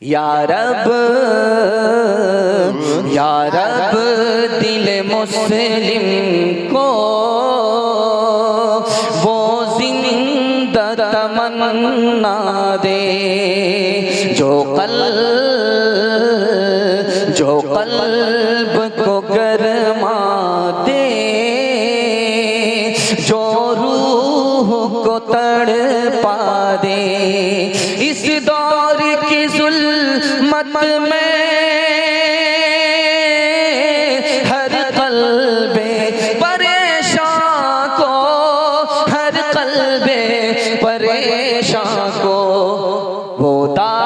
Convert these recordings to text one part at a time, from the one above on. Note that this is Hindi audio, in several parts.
या रब दिल मुस्लिम को वो जिंदा तमन्ना दे जो कल्ब को गरमा दे, जो रूह को तड़पा दे। इस दौर की जुल्मत में हर कल्बे परेशान को, हर कल्बे परेशान को वो दाग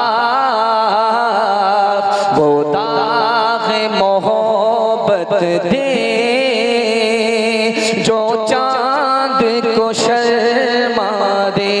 मोहब्बत दे, जो चांद को शर्मा दे।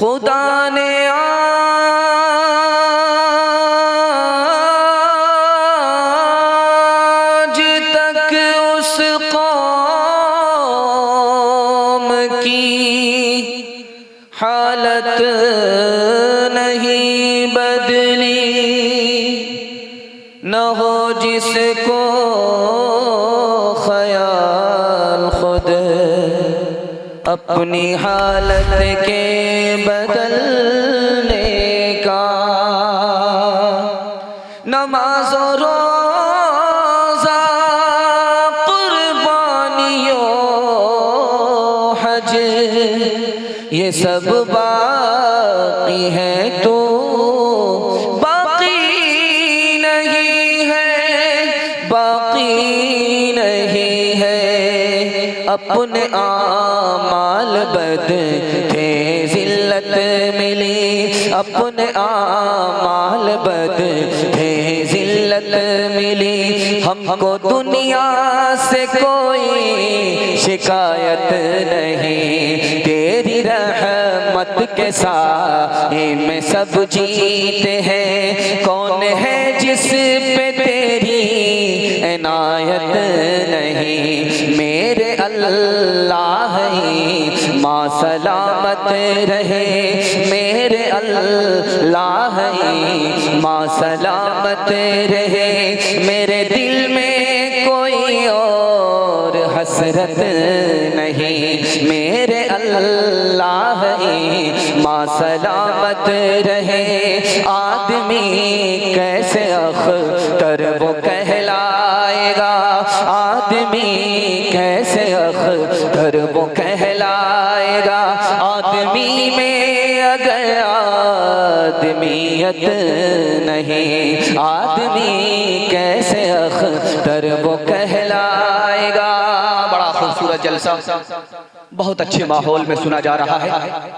खुदा ने आज तक उस कौम की हालत नहीं बदली, न हो जिसको ख्याल खुद अपनी हालत के बदलने का। नमाज और रोज़ा, कुर्बानियों, हज, ये सब बाकी है, तो बाकी नहीं है, बाकी नहीं है। अपने आमाल बद थे जिल्लत मिली, अपने आमाल बद थे जिल्लत मिली। हमको दुनिया से कोई शिकायत नहीं, तेरी रहमत के साए में सब जीते हैं। कौन है जिस पे तेरी इनायत नहीं, मेरे अल्लाह ही माँ सलामत रहे, मेरे अल्लाह ही माँ सलामत रहे। मेरे दिल में कोई और हसरत नहीं, मेरे अल्लाह ही माँ सलामत रहे। आदमी कैसे अख्तर वो कहलाएगा, आदमी कैसे अख्तर वो कहलाएगा। आदमी में अगर आदमियत नहीं, आदमी कैसे अख्तर वो कहलाएगा। बड़ा खूबसूरत जलसा, बहुत अच्छे माहौल में सुना जा रहा है,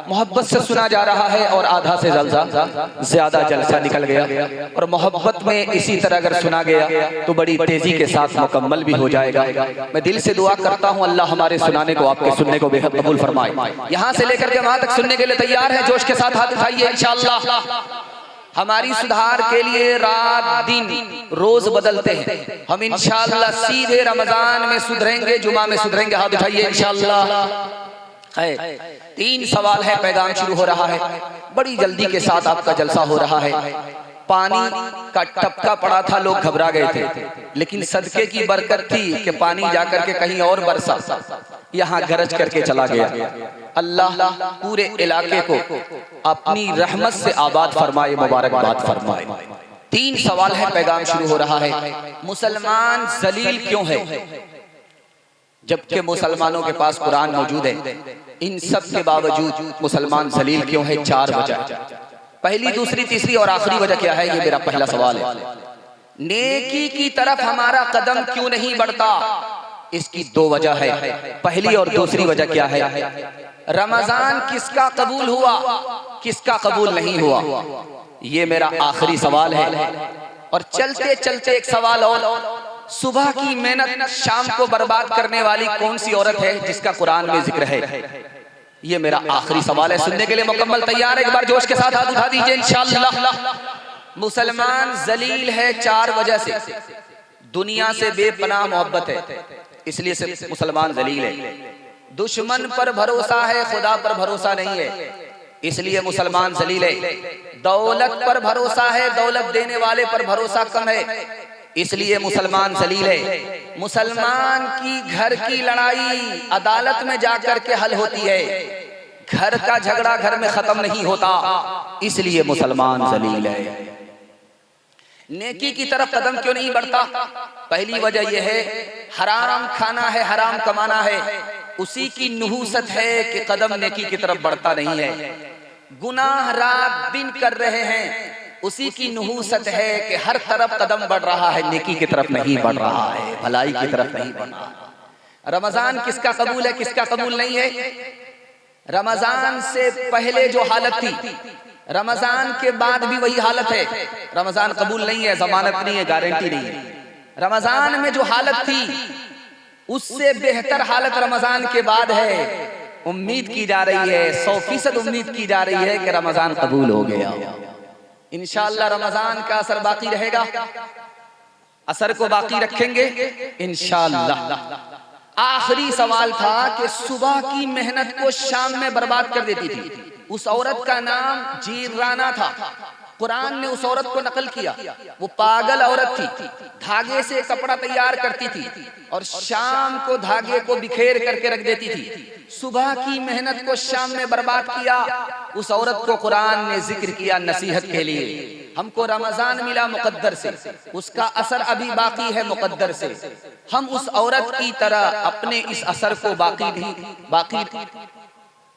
मोहब्बत से सुना जा रहा है और आधा से ज्यादा जलसा निकल गया। और मोहब्बत में इसी तरह अगर सुना गया तो बड़ी तेजी के साथ मुकम्मल भी हो जाएगा। मैं दिल से दुआ करता हूँ अल्लाह हमारे सुनाने को, आपके सुनने को बेहद कबूल फरमाए। यहाँ से लेकर के वहां तक सुनने के लिए तैयार है? जोश के साथ हाथ उठाइए। इंशाअल्लाह हमारी सुधार के लिए रात दिन रोज बदलते हैं। हम इंशाअल्लाह सीधे रमजान में सुधरेंगे, जुमा में सुधरेंगे। हाथ उठाइए इंशाअल्लाह। है 3 सवाल है, पैगाम शुरू हो रहा है। बड़ी जल्दी के साथ आपका जलसा हो रहा है। पानी का टपका पड़ा था, लोग घबरा गए थे, लेकिन सदके की बरकत थी कि पानी जाकर के कहीं और बरसा, यहाँ गरज करके चला गया। अल्लाह पूरे इलाके को अपनी रहमत से आबाद फरमाए, मुबारकबाद फरमाए। 3 सवाल है, पैगाम शुरू हो रहा है। मुसलमान जलील क्यों है जबकि मुसलमानों के पास कुरान मौजूद है? इन सब के बावजूद मुसलमान जलील क्यों है? 4 वजह। पहली, दूसरी, तीसरी और आखिरी वजह क्या है? ये मेरा पहला सवाल है। नेकी की तरफ हमारा कदम क्यों नहीं बढ़ता? इसकी 2 वजह है। पहली और दूसरी वजह क्या है? रमजान किसका कबूल हुआ, किसका कबूल नहीं हुआ? ये मेरा आखिरी सवाल है। और चलते चलते एक सवाल और, सुबह की मेहनत शाम को बर्बाद करने वाली कौन सी औरत है जिसका कुरान में जिक्र है? ये मेरा आखिरी सवाल है। सुनने के लिए मुकम्मल तैयार है? एक बार जोश के साथ हाथ उठा दीजिए इंशाअल्लाह। मुसलमान जलील है 4 वजह से। दुनिया से बेपनाह मोहब्बत है, इसलिए से मुसलमान जलील है। दुश्मन पर भरोसा है, खुदा पर भरोसा नहीं है, इसलिए मुसलमान जलील है। दौलत पर भरोसा है, दौलत देने वाले पर भरोसा कम है, इसलिए मुसलमान जलील है। मुसलमान की घर की लड़ाई अदालत में जाकर के हल होती है, घर का झगड़ा घर में खत्म नहीं होता, इसलिए मुसलमान जलील है। नेकी की तरफ कदम क्यों नहीं बढ़ता? पहली वजह यह है, हराम खाना है, हराम कमाना है, उसी की नुहूसत है कि कदम नेकी की तरफ बढ़ता नहीं है। गुनाह रात दिन कर रहे हैं, उसी की नुहूसत है कि हर तरफ कदम बढ़ रहा है, नेकी की तरफ नहीं बढ़ रहा है, भलाई की तरफ नहीं बढ़ रहा। रमजान किसका कबूल है, किसका कबूल नहीं है? रमजान से पहले जो हालत थी, रमजान के बाद भी वही हालत है। रमजान कबूल नहीं है, जमानत नहीं है, गारंटी नहीं है। रमजान में जो हालत थी उससे बेहतर हालत रमजान के बाद है। उम्मीद की जा रही है, 100% उम्मीद की जा रही है कि रमजान कबूल हो गया। इंशाअल्लाह रमजान का असर बाकी रहेगा, असर को बाकी रखेंगे इंशाअल्लाह। आखिरी सवाल था कि सुबह की मेहनत को शाम में बर्बाद कर देती थी। उस औरत का नाम जीराना था। कुरान ने उस औरत को नकल किया। वो पागल औरत थी, धागे से कपड़ा तैयार करती थी और शाम को धागे को बिखेर करके रख देती थी। सुबह की मेहनत को शाम में बर्बाद किया। उस औरत को कुरान ने जिक्र किया नसीहत के लिए। हमको रमजान मिला मुकद्दर से, उसका असर अभी बाकी है मुकद्दर से। हम उस औरत की तरह अपने इस असर को बाकी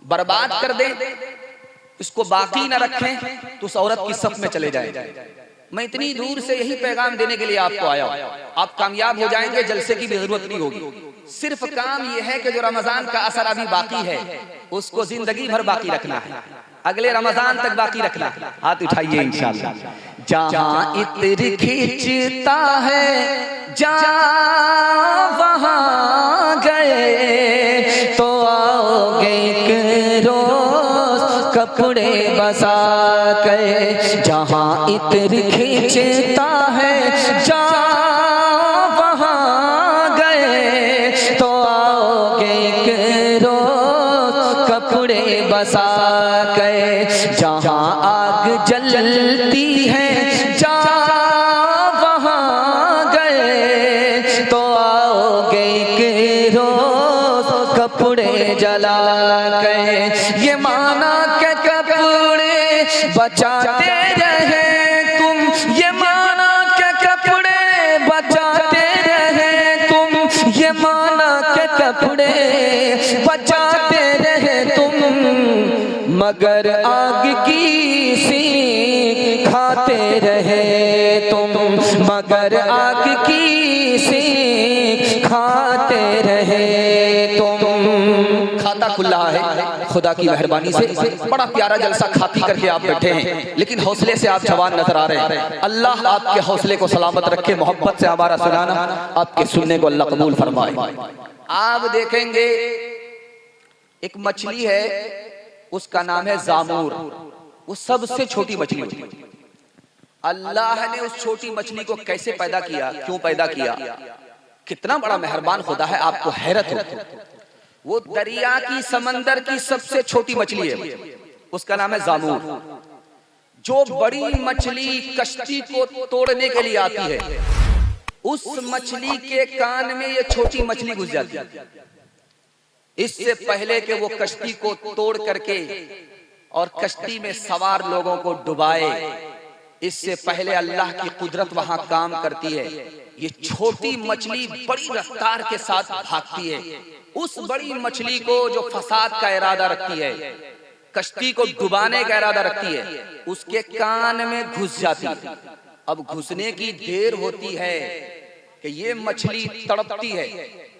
बर्बाद कर दें, इसको बाकी न रखें तो उस औरत की सफ में चले जाएं। मैं इतनी दूर से यही पैगाम देने के लिए आपको आया हूं। आप कामयाब हो जाएंगे, जलसे की भी जरूरत नहीं होगी। सिर्फ काम यह है कि जो रमजान का असर अभी बाकी है उसको जिंदगी भर बाकी रखना है, अगले रमजान तक बाकी रखना है। हाथ उठाइए इंशाअल्लाह। जहां इत्र खींचता है जहां वहां गए तो आओगे एक रोज कपड़े बसा के। जहां इत्र खींचता है जहां वहां गए तो आओगे एक रोज कपड़े बसा के। जहां आग जलती है जहां वहां गए तो आओगे एक रोज कपड़े जला के। ये माना के कपड़े बचाते रहे तुम, ये माना के कपड़े बचाते रहे तुम, ये माना के कपड़े बचाते रहे तुम, मगर आग की सीख खाते रहे तुम, मगर आग की सीख खाते रहे तुम। खाता खुल खुल्ला है खुदा की मेहरबानी से बड़ा प्यारा जलसा खा पी करके आप बैठे हैं, लेकिन हौसले से आप जवान नजर आ रहे हैं। अल्लाह आपके हौसले को सलामत रखे, मोहब्बत से हमारा सुनाना आपके सुनने को अल्लाह कबूल फरमाए। आप देखेंगे एक मछली है, उसका नाम है जामूर, वो सबसे छोटी मछली होती है। अल्लाह ने उस छोटी मछली को कैसे पैदा किया, क्यों पैदा किया, कितना बड़ा मेहरबान खुदा है, आपको हैरत होगी। वो दरिया की समंदर की सबसे छोटी मछली है, उसका नाम है जामूर। जो बड़ी मछली कश्ती को तोड़ने के लिए आती है, उस मछली के कान में ये छोटी मछली घुस जाती है। इससे पहले कि वो कश्ती को तोड़ करके और कश्ती में सवार लोगों को डुबाए, इससे पहले अल्लाह की कुदरत वहां काम करती है। ये छोटी मछली बड़ी रफ्तार के साथ भागती है। उस बड़ी मछली को जो फसाद का इरादा रखती है, कश्ती को डुबाने का इरादा रखती है, उसके कान में घुस जाती है। अब घुसने की देर होती है कि ये मछली तड़पती है,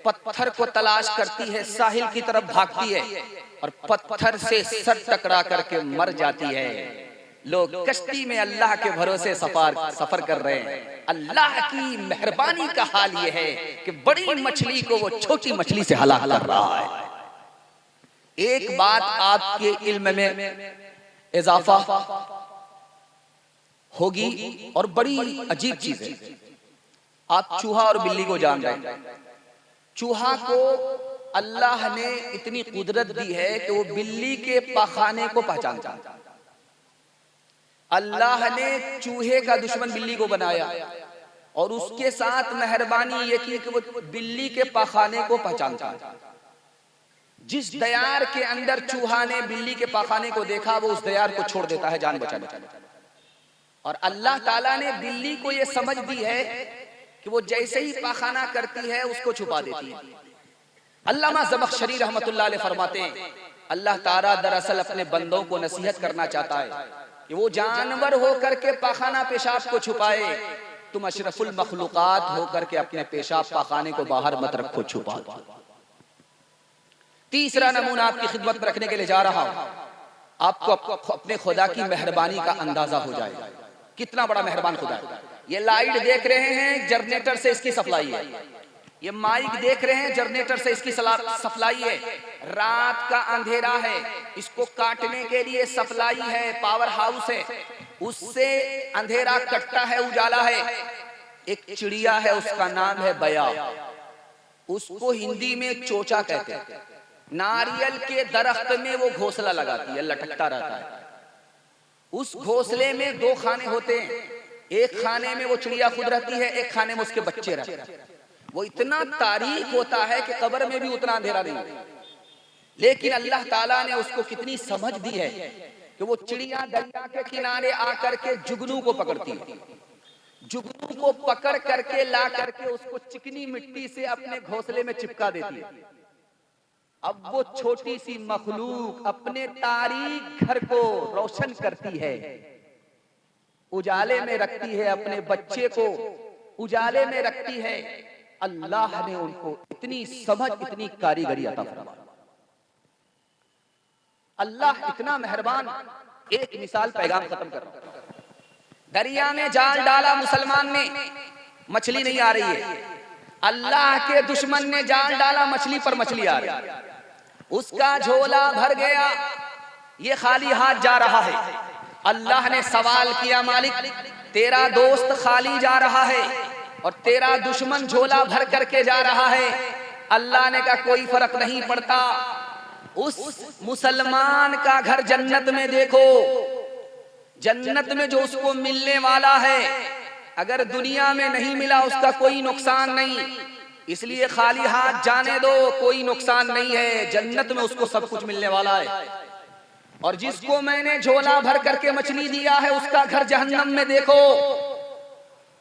पत्थर को तलाश करती है, साहिल की तरफ भागती है और पत्थर से सर टकरा करके मर जाती है। लोग कश्ती में अल्लाह के भरोसे सफर कर रहे हैं। अल्लाह की मेहरबानी का हाल यह है कि बड़ी मछली को वो छोटी मछली से हलाक कर रहा है। एक बात आपके इल्म में इजाफा होगी और बड़ी अजीब चीज है। आप चूहा और बिल्ली को जान रहे हैं। चूहा को अल्लाह ने इतनी कुदरत दी है कि वो बिल्ली के पाखाने को पहचानता है। अल्लाह ने चूहे का दुश्मन बिल्ली को बनाया और उसके साथ मेहरबानी ये की कि वो बिल्ली के पाखाने को पहचानता है। जिस दयार के अंदर चूहा ने बिल्ली के पाखाने को देखा, वो उस दयार को छोड़ देता है जान बचाने। और अल्लाह ताला ने बिल्ली को ये समझ दी है कि वो जैसे ही पाखाना करती है उसको छुपा देती है। अल्लामा ज़मख़शरी रहमतुल्लाह अलैह फरमाते हैं, अल्लाह ताला दरअसल अपने बंदों को नसीहत करना चाहता है कि वो जानवर होकर के पाखाना पेशाब को छुपाए, तुम अशरफुल मखलूकात होकर के अपने पेशाब पाखाने को बाहर मत रखो, छुपा। तीसरा नमूना आपकी खिदमत में रखने के लिए जा रहा हूं, आपको अपने खुदा की मेहरबानी का अंदाजा हो जाएगा कितना बड़ा मेहरबान खुदा है। ये लाइट देख रहे हैं, जनरेटर से इसकी सप्लाई है। ये माइक देख रहे हैं, जनरेटर से इसकी सप्लाई है। रात का अंधेरा है, इसको काटने के लिए सप्लाई है, पावर हाउस है, उससे अंधेरा कटता है, उजाला है। एक चिड़िया है, उसका नाम है बया, उसको हिंदी में चोचा कहते हैं। नारियल के दरख्त में वो घोंसला लगाती है, लटकता रहता है। उस घोंसले में दो खाने होते हैं, एक खाने में वो चिड़िया खुद रहती है, एक खाने में उसके बच्चे रहते हैं। वो इतना तारीक होता है कि कब्र में भी उतना अंधेरा नहीं, लेकिन अल्लाह ताला ने उसको कितनी समझ दी है कि वो चिड़िया दरिया के किनारे आकर के जुगनू को पकड़ती है। जुगनू को पकड़ करके ला करके उसको चिकनी मिट्टी से अपने घोंसले में चिपका देती है। अब वो छोटी सी मखलूक अपने तारीक घर को रोशन करती है, उजाले में रखती है, अपने बच्चे को उजाले में रखती है। अल्लाह ने उनको इतनी समझ, इतनी कारीगरी अता फरमाई। अल्लाह इतना मेहरबान। एक मिसाल पैगाम खत्म कर रहा हूं। दरिया में जाल डाला मुसलमान ने, मछली नहीं आ रही है। अल्लाह के दुश्मन ने जाल डाला, मछली पर मछली आ रही है। उसका झोला भर गया, ये खाली हाथ जा रहा है। अल्लाह ने सवाल किया, मालिक तेरा दोस्त खाली जा रहा है और तेरा दुश्मन झोला भर करके जा रहा है। अल्लाह ने कहा कोई फर्क नहीं पड़ता, उस मुसलमान का घर जन्नत में देखो, जन्नत में जो उसको मिलने वाला है, अगर दुनिया में नहीं मिला उसका कोई नुकसान नहीं, इसलिए खाली हाथ जाने दो, कोई नुकसान नहीं है, जन्नत में उसको सब कुछ मिलने वाला है। और जिसको मैंने झोला भर करके मछली दिया है, उसका घर जहन्नम में देखो,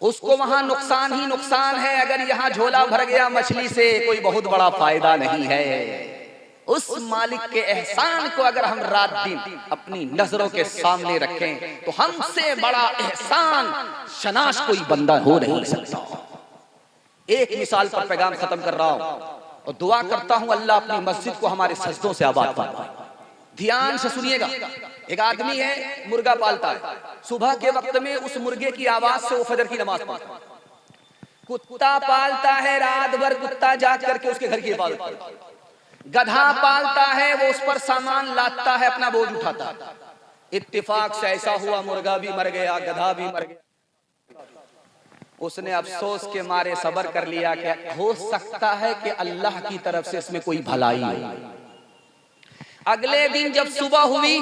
उसको वहां नुकसान ही नुकसान है। अगर यहाँ झोला भर गया मछली से, कोई बहुत बड़ा फायदा नहीं है। उस मालिक के एहसान को अगर हम रात दिन अपनी नजरों के सामने रखें तो हमसे बड़ा एहसान शनाश कोई बंदा हो नहीं सकता। एक मिसाल पर पैगाम खत्म कर रहा हूं। और दुआ करता हूं अल्लाह अपनी मस्जिद को हमारे सजदों से आबाद फरमाए। ध्यान से सुनिएगा, एक आदमी है मुर्गा पालता है, सुबह के वक्त में उस मुर्गे की आवाज से वो फजर की नमाज पढ़ता है। कुत्ता पालता है, रात भर कुत्ता जाग करके उसके घर की हिफाजत करता है। गधा पालता है, वो उस पर सामान लादता है, अपना बोझ उठाता है। इत्तेफाक से ऐसा हुआ मुर्गा भी मर गया, गधा भी मर गया। उसने अफसोस के मारे सब्र कर लिया कि हो सकता है कि अल्लाह की तरफ से इसमें कोई भलाई हो। अगले दिन जब सुबह हुई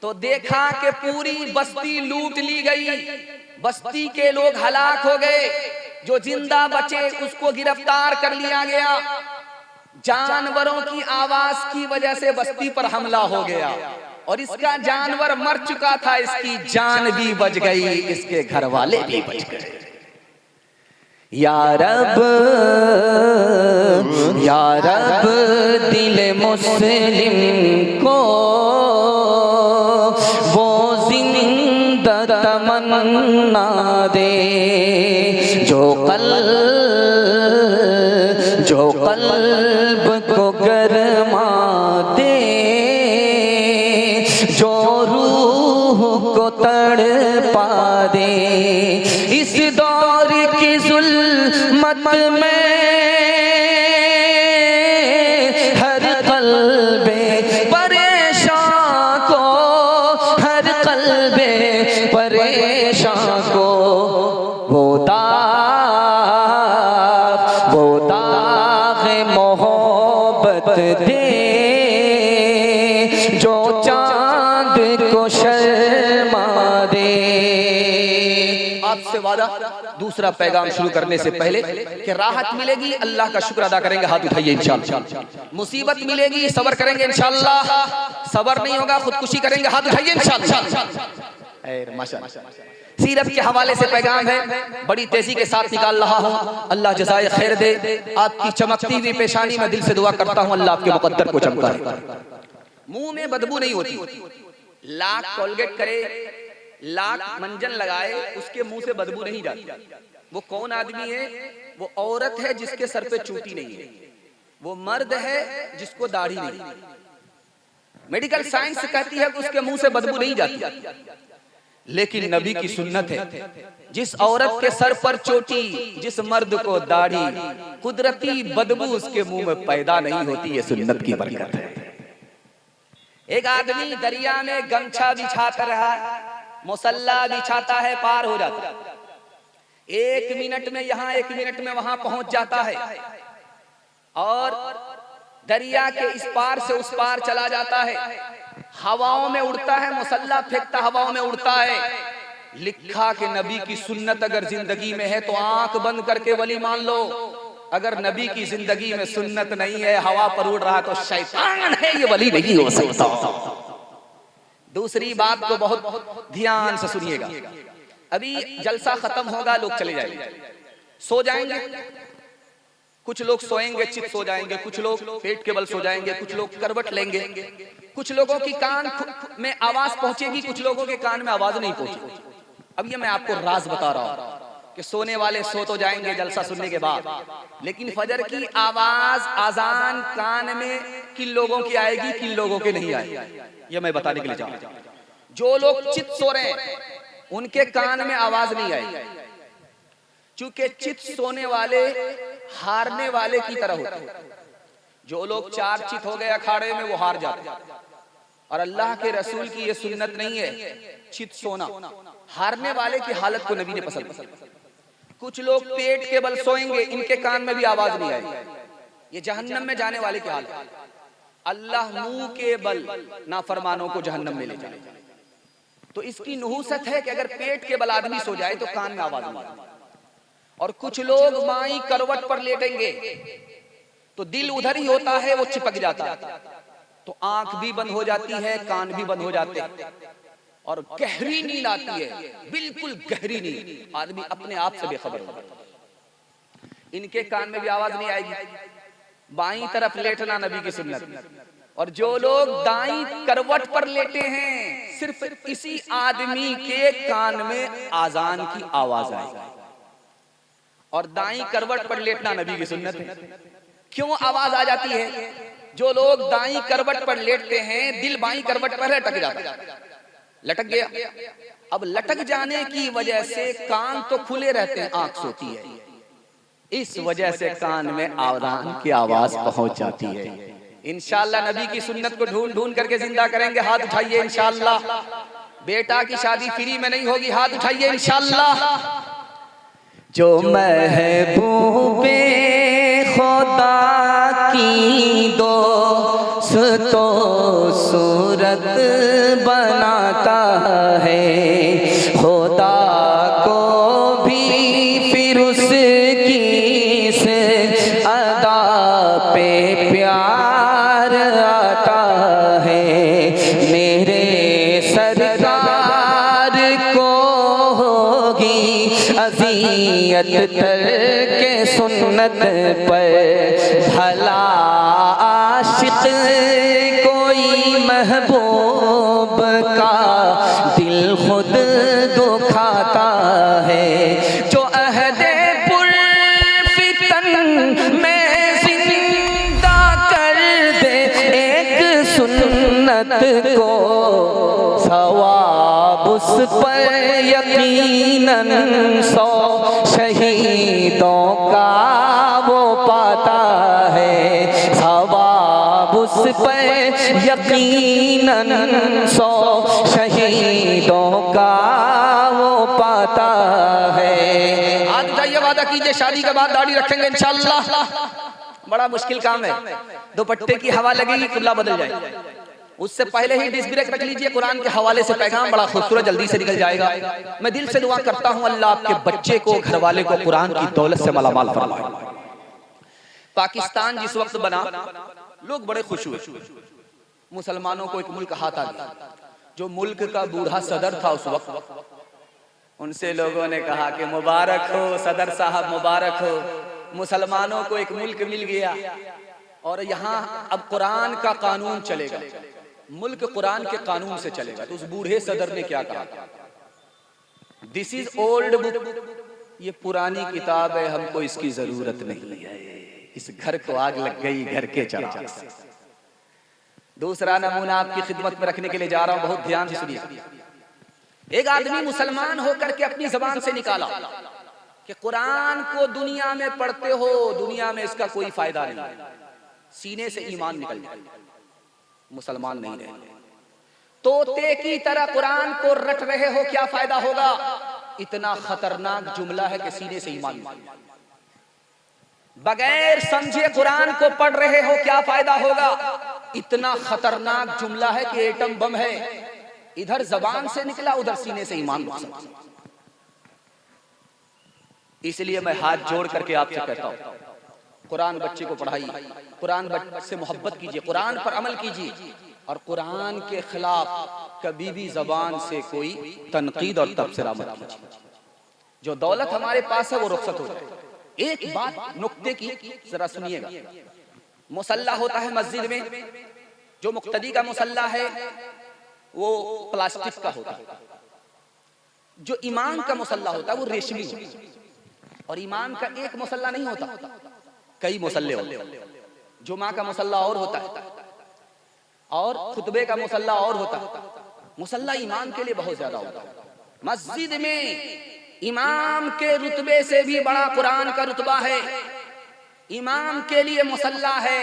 तो देखा कि पूरी बस्ती लूट ली गई, बस्ती के लोग हलाक हो गए। जो जिंदा बचे उसको गिरफ्तार कर लिया गया। जानवरों की आवाज की वजह से बस्ती पर हमला हो गया और इसका जानवर मर चुका था, इसकी जान भी बच गई, इसके घर वाले भी बच गए। या रब दिल मुस्लिम को वो जिंदा तमन्ना दे, जो कल्ब को गरमा दे, जो रूह को तड़पा दे। इस दौर की जुल्मत में हर कल्बे परेशान को, हर कल्बे परेशान को वो दाग मोहब्बत दे, जो चांद को शर्मा दे। आपसे वादा, दूसरा पैगाम शुरू करने से पहले कि राहत मिलेगी अल्लाह का शुक्र अदा करेंगे, हाथ उठाइए इंशाअल्लाह। मुसीबत मिलेगी सब्र करेंगे इंशाअल्लाह, सब्र नहीं होगा खुदकुशी करेंगे, हाथ उठाइए इंशाअल्लाह। माशाअल्लाह। सीरत के हवाले से पैगाम है, बड़ी तेजी के साथ निकाल रहा हूँ। अल्लाह जज़ाए खैर दे। आपकी चमकती हुई पेशानी में दिल से दुआ करता हूँ अल्लाह आपके मुकद्दर को चमकाए। मुंह में बदबू नहीं होती, लाख कोलगेट करे, लाख मंजन लगाए, उसके मुंह से बदबू नहीं जाती। वो कौन आदमी है? वो औरत है जिसके सर पे चूटी नहीं है, वो मर्द है जिसको दाढ़ी नहीं। मेडिकल साइंस कहती है कि उसके मुंह से बदबू नहीं जाती, लेकिन नबी की सुन्नत है जिस औरत के सर पर चोटी, जिस मर्द को दाढ़ी, कुदरती बदबू उसके मुंह में पैदा नहीं होती। ये सुन्नत की बरकत है। एक आदमी दरिया में गमछा बिछाता रहा, मुसल्ला बिछाता है, पार हो जाता है। 1 मिनट में यहाँ 1 मिनट में वहां पहुंच जाता है और दरिया के इस पार से उस पार चला जाता है। हवाओं में उड़ता है, मुसल्ला फेंकता हवाओं में उड़ता है। लिखा कि नबी की सुन्नत अगर जिंदगी में है तो आंख बंद करके वली मान लो, अगर नबी की जिंदगी में सुन्नत नहीं है, हवा पर उड़ रहा तो शैतान है, ये वली नहीं हो सकता। दूसरी बात को बहुत ध्यान से सुनिएगा। अभी जलसा खत्म होगा, लोग चले जाएंगे, सो जाएंगे। कुछ लोग सोएंगे, चित सो जाएंगे, कुछ लोग पेट के बल सो जाएंगे, कुछ लोग करवट लेंगे, कुछ लोगों की कान में आवाज पहुंचेगी, कुछ लोगों के कान में आवाज नहीं पहुंचेगी। अब ये मैं आपको राज बता रहा हूं कि सोने वाले सो तो जाएंगे जलसा सुनने के बाद, लेकिन फजर की आवाज, आजान कान में किन लोगों की आएगी, किन लोगों के नहीं आएगी, ये मैं बताने के लिए जा रहा हूं। जो लोग चित सो रहे हैं उनके कान में आवाज नहीं आएगी, क्योंकि चित सोने वाले हारने वाले की तरह होते हैं। जो लोग 4 चित हो गए अखाड़े में वो हार जाते हैं, और अल्लाह के रसूल की ये सुन्नत नहीं है चित सोना। हारने वाले की हालत को नबी ने पसंद किया। कुछ लोग पेट के बल सोएंगे, इनके कान में भी आवाज नहीं आएगी, ये जहन्नम में जाने वाले की हालत है। अल्लाह मुंह के बल नाफरमानों को जहन्नम में ले जाए। तो इसकी नुहूसत है कि अगर पेट के बल आदमी सो जाए तो कान में आवाज नहीं आएगी। और कुछ लोग माई करवट पर लेटेंगे तो दिल उधर ही होता है, वो चिपक जाता है, तो आंख भी बंद हो जाती है, कान भी बंद हो जाते हैं और गहरी नींद आती है, बिल्कुल गहरी नींद। आदमी अपने आप से बेखबर होता है। इनके कान में भी आवाज नहीं आएगी। बाईं तरफ लेटना नबी की सुन्नत। और जो लोग दाईं करवट पर लेटे हैं, सिर्फ इसी आदमी के कान में आजान की आवाज आएगी। और दाईं करवट पर लेटना नबी की सुन्नत है। क्यों आवाज आ जाती है? जो लोग दाईं करवट पर लेटते हैं, दिल बाईं करवट पर लटक जाता है, लटक गया। अब लटक जाने की वजह से कान तो खुले रहते हैं, आंख सोती है, इस वजह से कान में आवाज़ की आवाज पहुंच जाती है। इंशाअल्लाह नबी की सुन्नत को ढूंढ ढूंढ करके जिंदा करेंगे। हाथ उठाइए इंशाअल्लाह। बेटा की शादी फ्री में नहीं होगी, हाथ उठाइए इंशाअल्लाह। जो महबूबे खुदा की दोस्तो सूरत बनाता है, खुदा को भी फिर उसकी से अदा पे प्यार आता है। मेरे सरकार को होगी अज़ियत के सुन्नत पर, भला आशिक कोई महबूब का दिल खुद दुखाता है। जो अहदे पुरफितन में जिंदा कर दे एक सुन्नत को, सवाब उस पर यकीनन 100 शहीदों का वो पाता है। सवाब उस पर यकीनन 100 शहीदों का वो पाता है। आज जाइए, वादा कीजिए शादी के बाद दाढ़ी रखेंगे इंशाअल्लाह। बड़ा मुश्किल काम है, दुपट्टे की हवा लगेगी कुल्ला बदल जाए। उससे पहले ही डिस्क ब्रेक रख लीजिए। कुरान के हवाले से पैगाम बड़ा खूबसूरत जल्दी से निकल जाएगा। मैं दिल से दुआ करता हूं अल्लाह आपके बच्चे को, घर वाले को कुरान की दौलत से मालामाल फरमाए। पाकिस्तान जिस वक्त बना, लोग बड़े खुश हुए। मुसलमानों को एक मुल्क हाथ आ गया। जो मुल्क का बूढ़ा सदर था उस वक्त, उनसे लोगों ने कहा कि मुबारक हो सदर साहब, मुबारक हो, मुसलमानों को एक मुल्क मिल गया और यहाँ अब कुरान का कानून चलेगा, मुल्क कुरान के कानून से चलेगा। तो उस बूढ़े सदर ने क्या कहा? दिस इज ओल्ड बुक, ये पुरानी किताब है, हमको इसकी जरूरत नहीं है। इस घर को आग लग गई घर के चिराग से। दूसरा नमूना आपकी खिदमत में रखने के लिए जा रहा हूं, बहुत ध्यान से सुनिए। एक आदमी मुसलमान होकर के अपनी जबान से निकाला कि कुरान को दुनिया में पढ़ते हो, दुनिया में इसका कोई फायदा नहीं। सीने से ईमान निकल जाए, मुसलमान नहीं रहे। तोते की तरह कुरान को रट रहे हो, क्या फायदा होगा? इतना खतरनाक जुमला है कि सीने से ईमान निकल जाए। बगैर समझे कुरान को पढ़ रहे हो, क्या फायदा होगा? इतना खतरनाक जुमला है कि एटम बम है, इधर जबान से निकला, उधर सीने से ईमान घुसा। इसलिए मैं हाथ जोड़ करके आपसे कहता हूं, कुरान बच्चे को पढ़ाइए, कुरान से मोहब्बत कीजिए, कुरान पर अमल कीजिए और कुरान के खिलाफ कभी भी जबान से कोई तनकीद और तबसरा मत कीजिए। जो दौलत हमारे पास है वो रुखसत हो जाए। एक बात नुक्ते की जरा सुनिएगा। मुसल्ला होता है मस्जिद में, जो मुक्तदी का मुसल्ला है वो प्लास्टिक का होता है। जो इमाम का मुसल्ला होता है वो रेशमी होता है। और इमाम का एक मुसल्ला नहीं होता, कई मुसल्ले होते हैं। जुमा का मुसल्ला और होता है और खुतबे का मुसल्ला और होता है। मुसल्ला इमाम के लिए बहुत ज्यादा होता है। मस्जिद में इमाम के रुतबे से भी बड़ा कुरान का रुतबा है। इमाम के लिए मुसल्ला है,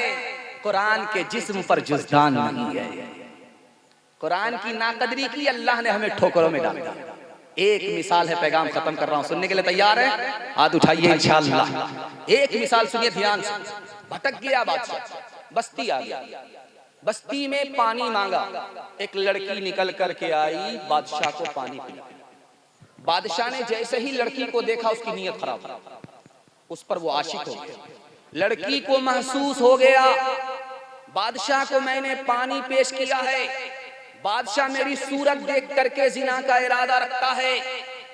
कुरान के जिस्म पर जुज़दान नहीं है। कुरान की नाकदरी की अल्लाह ने हमें ठोकरों में डाल दिया। एक मिसाल है, पैगाम खत्म कर रहा हूं, सुनने के लिए तैयार है? हाथ उठाइए इंशाअल्लाह। एक मिसाल सुनिए ध्यान से। भटक गया बादशाह, बस्ती आ गया, बस्ती में पानी मांगा। एक लड़की निकल करके आई, बादशाह को पानी पिला। बादशाह ने जैसे ही लड़की को देखा उसकी नीयत खराब, उस पर वो आशिक हो गया। लड़की को महसूस हो गया बादशाह को मैंने पानी पेश किया है, बादशाह मेरी सूरत देख करके जिना का इरादा रखता है।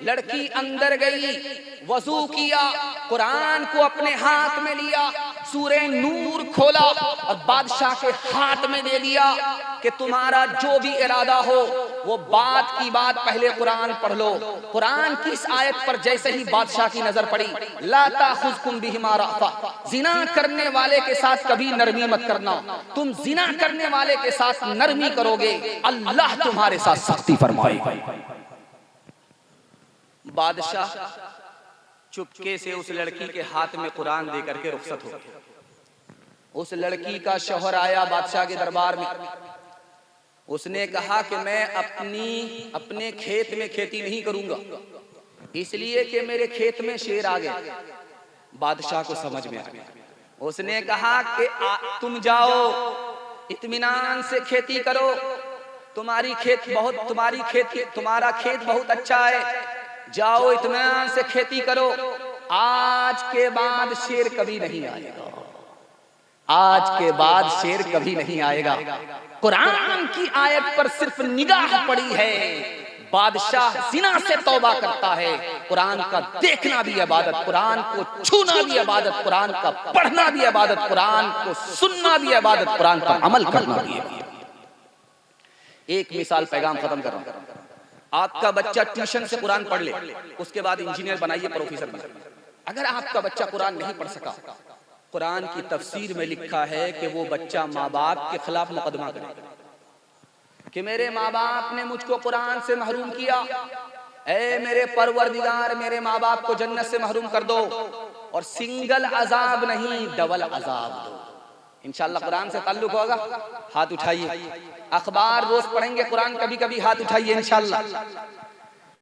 लड़की अंदर गई, वजू किया, कुरान को अपने हाथ में लिया, सूरे नूर खोला और बादशाह के हाथ में दे दिया कि तुम्हारा जो भी इरादा हो वो बात की बात पहले कुरान पढ़ लो। कुरान की इस आयत पर जैसे ही बादशाह की नजर पड़ी, ला ताखुज़कुम बिहिमा रअफ़ा, जिना करने वाले के साथ कभी नरमी मत करना, तुम जिना करने वाले के साथ नरमी करोगे अल्लाह तुम्हारे साथ सख्ती फरमाएगा। बादशाह चुपके से उस लड़की के हाथ में कुरान दे करके रुखसत हो गया। उस लड़की का शौहर आया बादशाह के दरबार में, उसने कहा कि मैं अपने खेत में खेती नहीं करूंगा, इसलिए कि मेरे खेत में शेर आ गया। बादशाह को समझ में आ गया, उसने कहा कि तुम जाओ इत्मीनान से खेती करो, तुम्हारा खेत बहुत अच्छा है, जाओ इत्मीनान से खेती करो, आज के बाद शेर कभी नहीं आएगा, आज के बाद शेर कभी नहीं आएगा। कुरान की आयत पर सिर्फ निगाह पड़ी है, बादशाह जिना से तौबा करता है। कुरान का देखना भी इबादत, कुरान को छूना भी इबादत, कुरान का पढ़ना भी इबादत, कुरान को सुनना भी इबादत, कुरान पर अमल करना भी इबादत। एक मिसाल पैगाम खत्म कर रहा हूं। आपका बच्चा ट्यूशन से कुरान पढ़ ले, उसके बाद इंजीनियर बनाइए, प्रोफेसर बनाइए। अगर आपका बच्चा कुरान नहीं पढ़ सका, कुरान की तफसीर में लिखा है कि वो बच्चा माँ बाप के खिलाफ मुकदमा करे कि मेरे माँ बाप ने मुझको कुरान से महरूम किया, ऐ मेरे परवरदिगार मेरे माँ बाप को जन्नत से महरूम कर दो, और सिंगल अजाब नहीं डबल अजाब दो। इंशाअल्लाह कुरान से ताल्लुक होगा, हाथ उठाइए। अखबार रोज पढ़ेंगे, कुरान कभी कभी हाथ उठाइए इंशाअल्लाह।